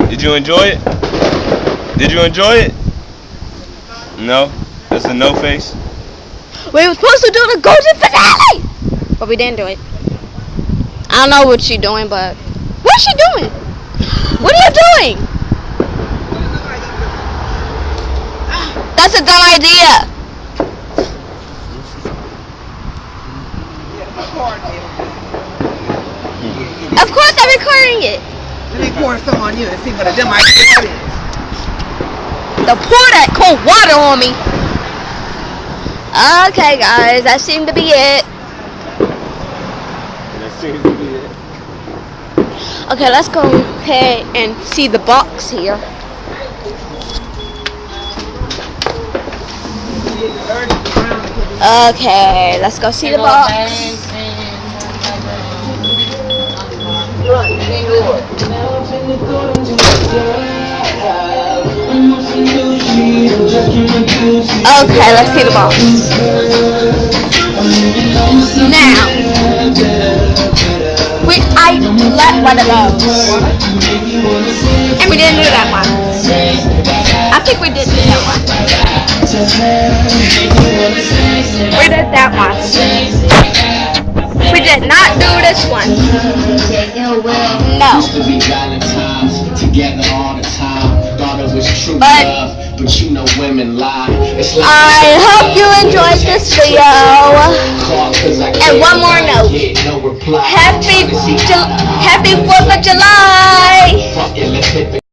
Did you enjoy it? Did you enjoy it? No? That's a no face? We were supposed to do the golden finale! But we didn't do it. I don't know what she's doing, but... What's she doing? What are you doing? That's a dumb idea. Of course I'm recording it. Let me pour some on you and see what a dumb idea is. To pour that cold water on me. Okay, guys, that seemed to be it. That seems to be it. Okay, let's go ahead and see the box here. Okay, let's go see the box. Okay, let's see the box. Now, I let one of those. And we didn't do that one. I think we did do that one. We did that one. We did not do this one. No. But I hope you enjoyed this video. And one more note. Happy 4th of July.